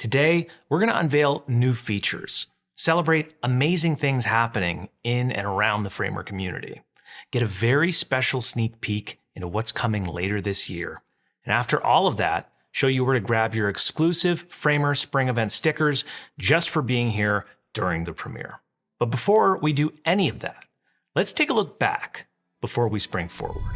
Today, we're going to unveil new features, celebrate amazing things happening in and around the Framer community, get a very special sneak peek into what's coming later this year, and after all of that, show you where to grab your exclusive Framer Spring Event stickers just for being here during the premiere. But before we do any of that, let's take a look back before we spring forward.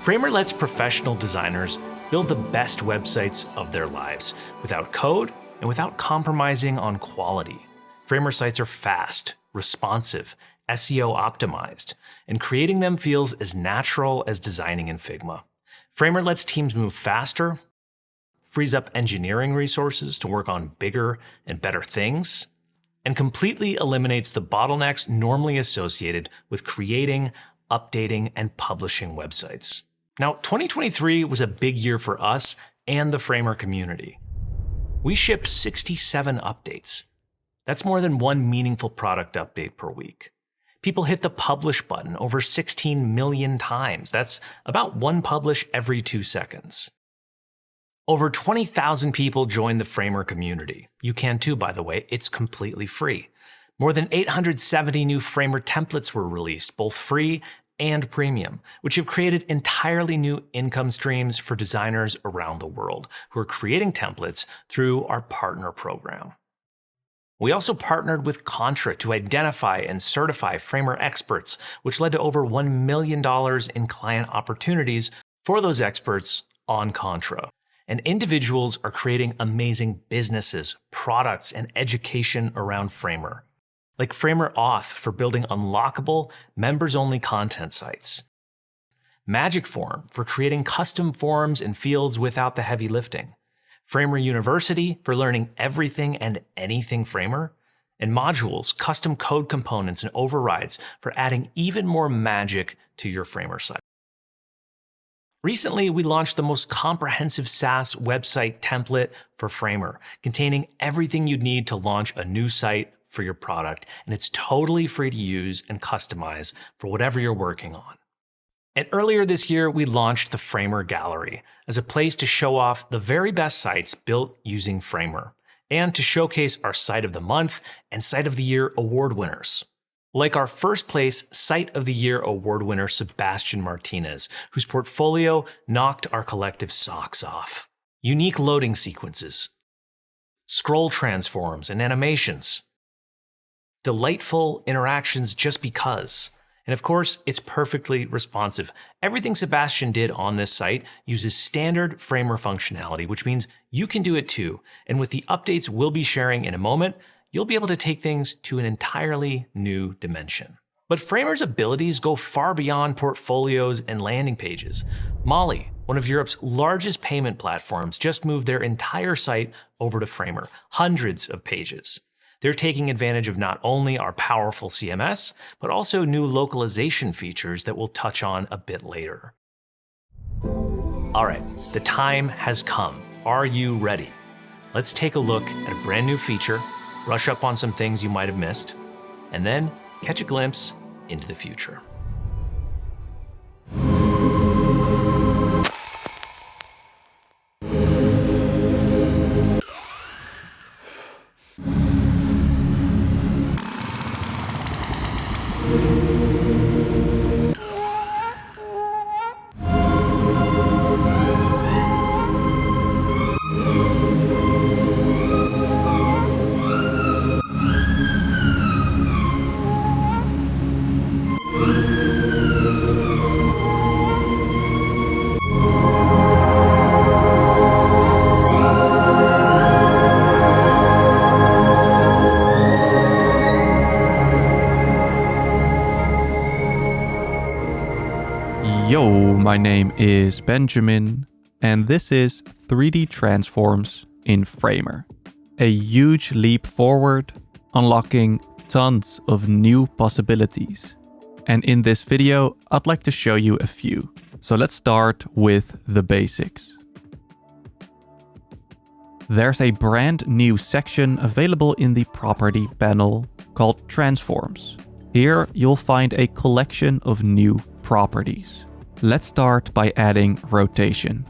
Framer lets professional designers build the best websites of their lives without code and without compromising on quality. Framer sites are fast, responsive, SEO optimized, and creating them feels as natural as designing in Figma. Framer lets teams move faster, frees up engineering resources to work on bigger and better things, and completely eliminates the bottlenecks normally associated with creating, updating, and publishing websites. Now, 2023 was a big year for us and the Framer community. We shipped 67 updates. That's more than one meaningful product update per week. People hit the publish button over 16 million times. That's about one publish every 2 seconds. Over 20,000 people joined the Framer community. You can too, by the way. It's completely free. More than 870 new Framer templates were released, both free and premium, which have created entirely new income streams for designers around the world who are creating templates through our partner program. We also partnered with Contra to identify and certify Framer experts, which led to over $1 million in client opportunities for those experts on Contra. And individuals are creating amazing businesses, products, and education around Framer, like Framer Auth for building unlockable, members-only content sites, Magic Form for creating custom forms and fields without the heavy lifting, Framer University for learning everything and anything Framer, and modules, custom code components, and overrides for adding even more magic to your Framer site. Recently, we launched the most comprehensive SaaS website template for Framer, containing everything you'd need to launch a new site for your product, and it's totally free to use and customize for whatever you're working on. And earlier this year, we launched the Framer Gallery as a place to show off the very best sites built using Framer, and to showcase our Site of the Month and Site of the Year award winners. Like our first place Site of the Year award winner, Sebastian Martinez, whose portfolio knocked our collective socks off. Unique loading sequences, scroll transforms and animations, delightful interactions just because. And of course, it's perfectly responsive. Everything Sebastian did on this site uses standard Framer functionality, which means you can do it too. And with the updates we'll be sharing in a moment, you'll be able to take things to an entirely new dimension. But Framer's abilities go far beyond portfolios and landing pages. Molly, one of Europe's largest payment platforms, just moved their entire site over to Framer, hundreds of pages. They're taking advantage of not only our powerful CMS, but also new localization features that we'll touch on a bit later. All right, the time has come. Are you ready? Let's take a look at a brand new feature, brush up on some things you might have missed, and then catch a glimpse into the future. Yo, my name is Benjamin, and this is 3D Transforms in Framer. A huge leap forward, unlocking tons of new possibilities. And in this video, I'd like to show you a few. So let's start with the basics. There's a brand new section available in the property panel called Transforms. Here you'll find a collection of new properties. Let's start by adding rotation.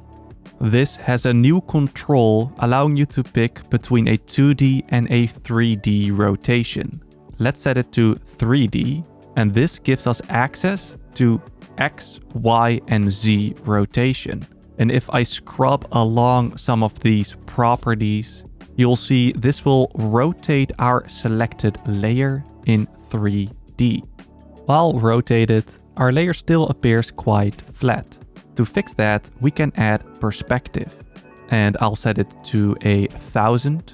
This has a new control allowing you to pick between a 2D and a 3D rotation. Let's set it to 3D, and this gives us access to X, Y, and Z rotation. And if I scrub along some of these properties, you'll see this will rotate our selected layer in 3D. While rotated, our layer still appears quite flat. To fix that, we can add perspective, and I'll set it to 1000.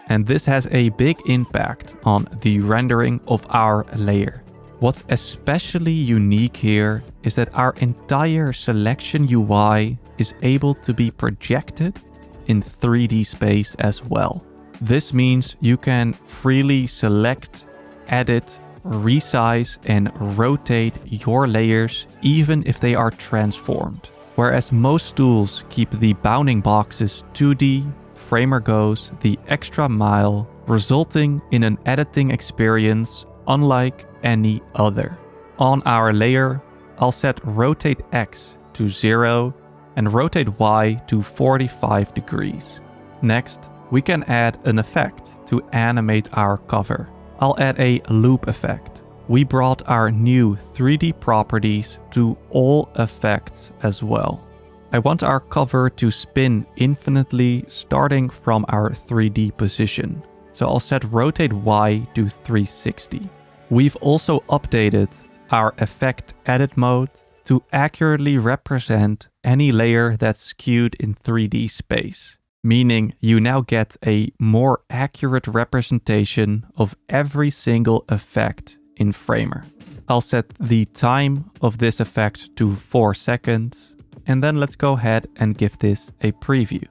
And this has a big impact on the rendering of our layer. What's especially unique here is that our entire selection UI is able to be projected in 3D space as well. This means you can freely select, edit, resize, and rotate your layers even if they are transformed. Whereas most tools keep the bounding boxes 2D, Framer goes the extra mile, resulting in an editing experience unlike any other. On our layer, I'll set rotate X to 0 and rotate Y to 45 degrees. Next, we can add an effect to animate our cover. I'll add a loop effect. We brought our new 3D properties to all effects as well. I want our cover to spin infinitely starting from our 3D position. So I'll set rotate Y to 360. We've also updated our effect edit mode to accurately represent any layer that's skewed in 3D space, meaning you now get a more accurate representation of every single effect in Framer. I'll set the time of this effect to 4 seconds, and then let's go ahead and give this a preview.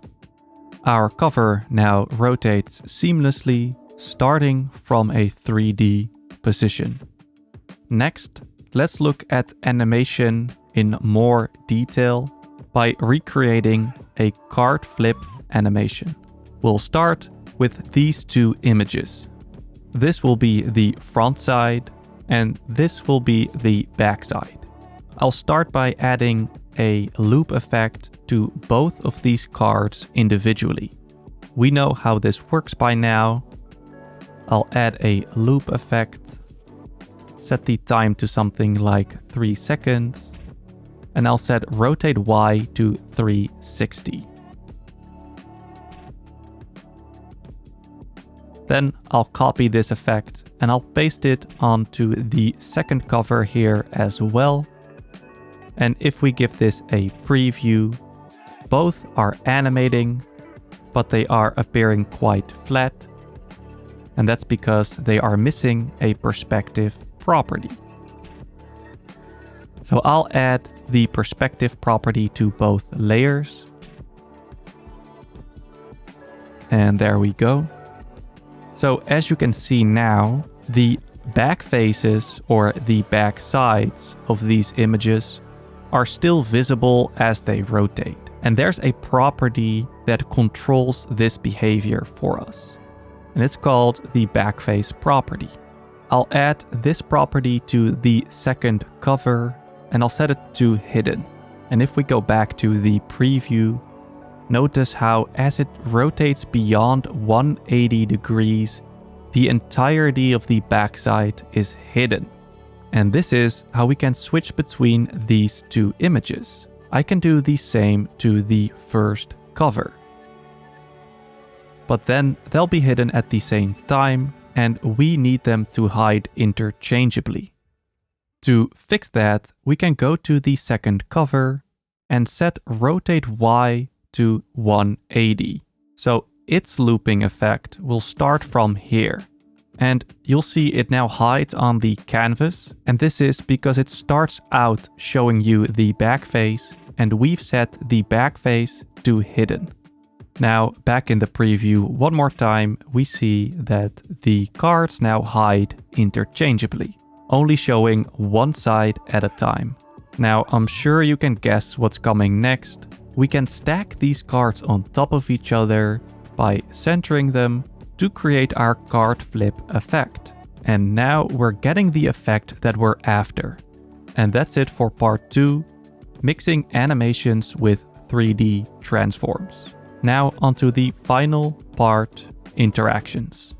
Our cover now rotates seamlessly, starting from a 3D position. Next, let's look at animation in more detail by recreating a card flip animation. We'll start with these two images. This will be the front side, and this will be the back side. I'll start by adding a loop effect to both of these cards individually. We know how this works by now. I'll add a loop effect, set the time to something like 3 seconds, and I'll set rotate Y to 360. Then I'll copy this effect and I'll paste it onto the second cover here as well. And if we give this a preview, both are animating, but they are appearing quite flat. And that's because they are missing a perspective property. So I'll add the perspective property to both layers. And there we go. So as you can see now, the back faces or the back sides of these images are still visible as they rotate. And there's a property that controls this behavior for us. And it's called the backface property. I'll add this property to the second cover and I'll set it to hidden. And if we go back to the preview, notice how as it rotates beyond 180 degrees, the entirety of the backside is hidden. And this is how we can switch between these two images. I can do the same to the first cover. But then they'll be hidden at the same time, and we need them to hide interchangeably. To fix that, we can go to the second cover and set rotate Y to 180. So its looping effect will start from here. And you'll see it now hides on the canvas. And this is because it starts out showing you the back face, and we've set the back face to hidden. Now, back in the preview one more time, we see that the cards now hide interchangeably, only showing one side at a time. Now, I'm sure you can guess what's coming next. We can stack these cards on top of each other by centering them to create our card flip effect. And now we're getting the effect that we're after. And that's it for part 2, mixing animations with 3D transforms. Now onto the final part, interactions.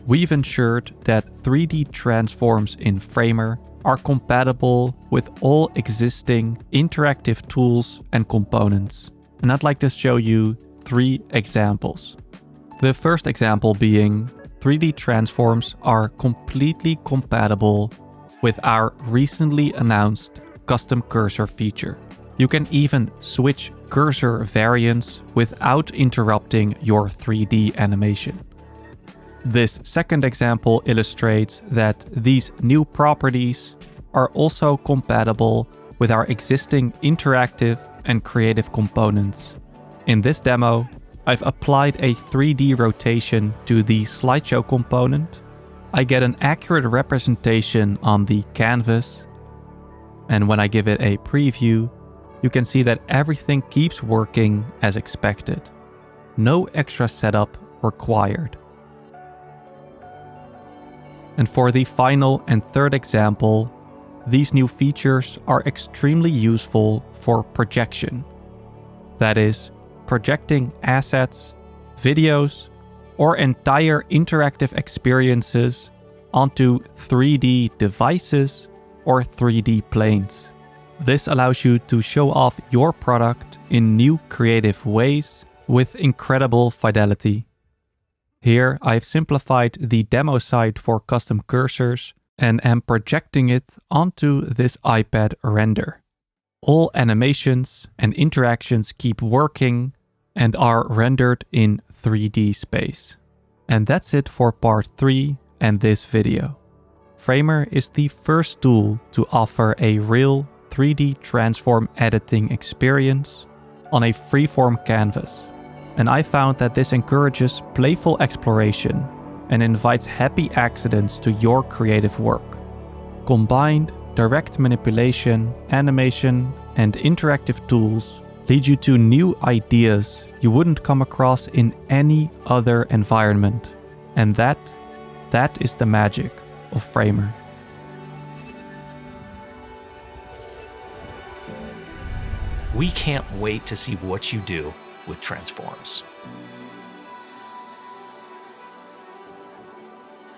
We've ensured that 3D transforms in Framer are compatible with all existing interactive tools and components. And I'd like to show you 3 examples. The first example being 3D transforms are completely compatible with our recently announced custom cursor feature. You can even switch cursor variants without interrupting your 3D animation. This second example illustrates that these new properties are also compatible with our existing interactive and creative components. In this demo, I've applied a 3D rotation to the slideshow component. I get an accurate representation on the canvas, and when I give it a preview, you can see that everything keeps working as expected. No extra setup required. And for the final and third example, these new features are extremely useful for projection. That is, projecting assets, videos, or entire interactive experiences onto 3D devices or 3D planes. This allows you to show off your product in new creative ways with incredible fidelity. Here I've simplified the demo site for custom cursors and am projecting it onto this iPad render. All animations and interactions keep working and are rendered in 3D space. And that's it for part 3 and this video. Framer is the first tool to offer a real 3D transform editing experience on a freeform canvas. And I found that this encourages playful exploration and invites happy accidents to your creative work. Combined, direct manipulation, animation, and interactive tools lead you to new ideas you wouldn't come across in any other environment. And that is the magic of Framer. We can't wait to see what you do with transforms.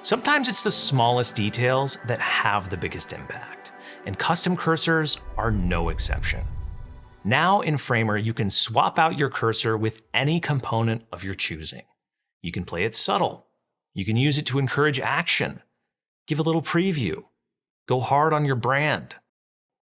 Sometimes it's the smallest details that have the biggest impact, and custom cursors are no exception. Now in Framer, you can swap out your cursor with any component of your choosing. You can play it subtle. You can use it to encourage action, give a little preview, go hard on your brand.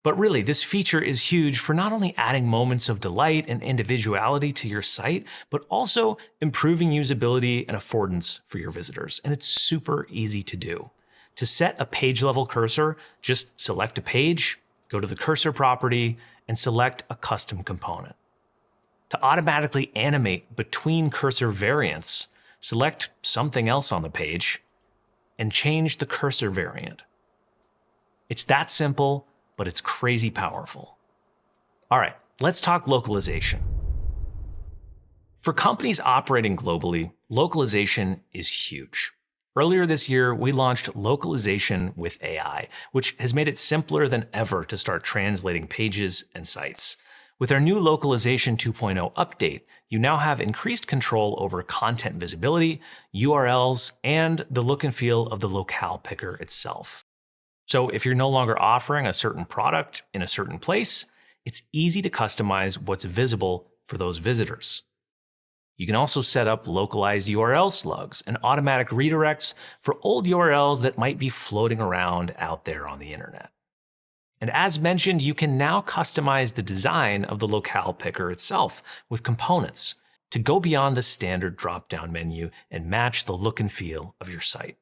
But really, this feature is huge for not only adding moments of delight and individuality to your site, but also improving usability and affordance for your visitors. And it's super easy to do. To set a page-level cursor, just select a page, go to the cursor property, and select a custom component. To automatically animate between cursor variants, select something else on the page and change the cursor variant. It's that simple, but it's crazy powerful. All right, let's talk localization. For companies operating globally, localization is huge. Earlier this year, we launched localization with AI, which has made it simpler than ever to start translating pages and sites. With our new Localization 2.0 update, you now have increased control over content visibility, URLs, and the look and feel of the locale picker itself. So if you're no longer offering a certain product in a certain place, it's easy to customize what's visible for those visitors. You can also set up localized URL slugs and automatic redirects for old URLs that might be floating around out there on the internet. And as mentioned, you can now customize the design of the locale picker itself with components to go beyond the standard drop-down menu and match the look and feel of your site.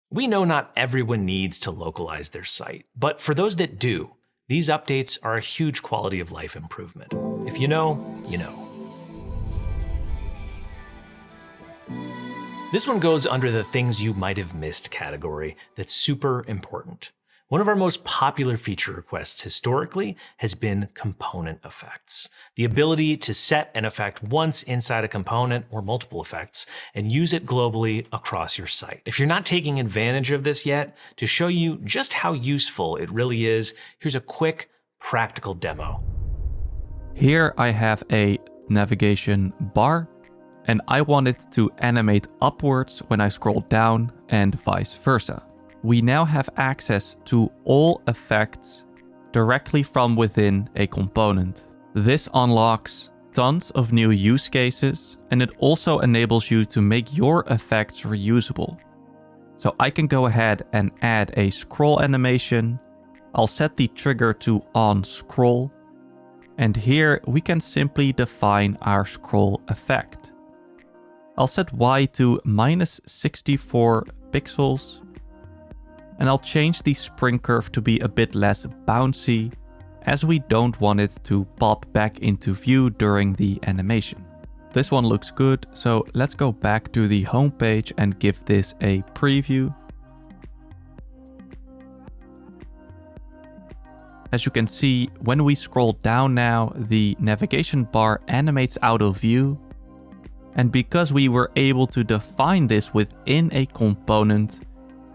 We know not everyone needs to localize their site, but for those that do, these updates are a huge quality of life improvement. If you know, you know. This one goes under the things you might have missed category that's super important. One of our most popular feature requests historically has been component effects. The ability to set an effect once inside a component or multiple effects and use it globally across your site. If you're not taking advantage of this yet, to show you just how useful it really is, here's a quick, practical demo. Here I have a navigation bar, and I want it to animate upwards when I scroll down and vice versa. We now have access to all effects directly from within a component. This unlocks tons of new use cases, and it also enables you to make your effects reusable. So I can go ahead and add a scroll animation. I'll set the trigger to on scroll, and here we can simply define our scroll effect. I'll set Y to -64 pixels, and I'll change the spring curve to be a bit less bouncy, as we don't want it to pop back into view during the animation. This one looks good, so let's go back to the home page and give this a preview. As you can see, when we scroll down now, the navigation bar animates out of view. And because we were able to define this within a component,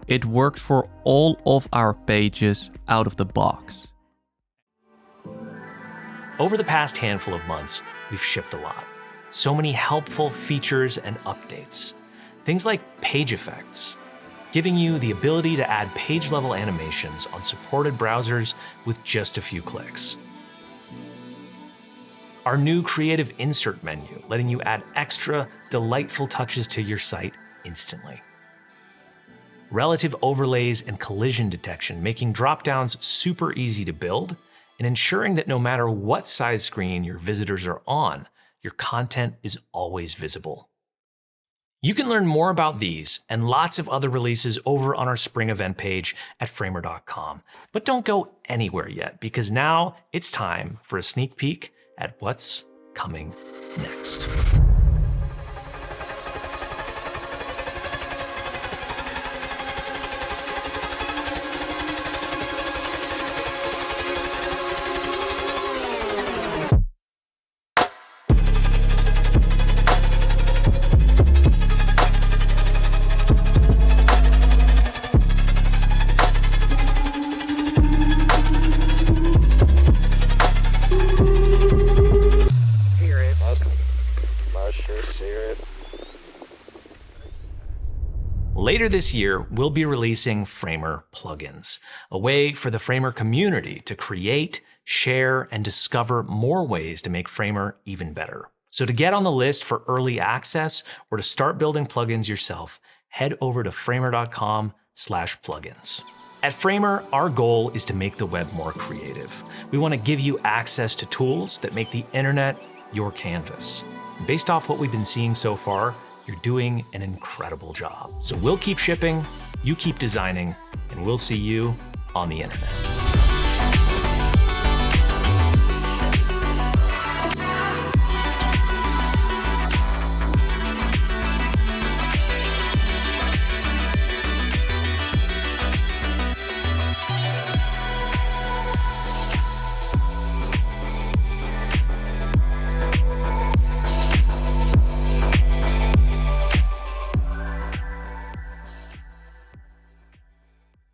it works for all of our pages out of the box. Over the past handful of months, we've shipped a lot. So many helpful features and updates. Things like page effects, giving you the ability to add page-level animations on supported browsers with just a few clicks. Our new creative insert menu, letting you add extra delightful touches to your site instantly. Relative overlays and collision detection, making dropdowns super easy to build and ensuring that no matter what size screen your visitors are on, your content is always visible. You can learn more about these and lots of other releases over on our spring event page at framer.com. But don't go anywhere yet, because now it's time for a sneak peek at what's coming next. Later this year, we'll be releasing Framer plugins, a way for the Framer community to create, share, and discover more ways to make Framer even better. So to get on the list for early access or to start building plugins yourself, head over to framer.com/plugins. At Framer, our goal is to make the web more creative. We want to give you access to tools that make the internet your canvas. Based off what we've been seeing so far, you're doing an incredible job. So we'll keep shipping, you keep designing, and we'll see you on the internet.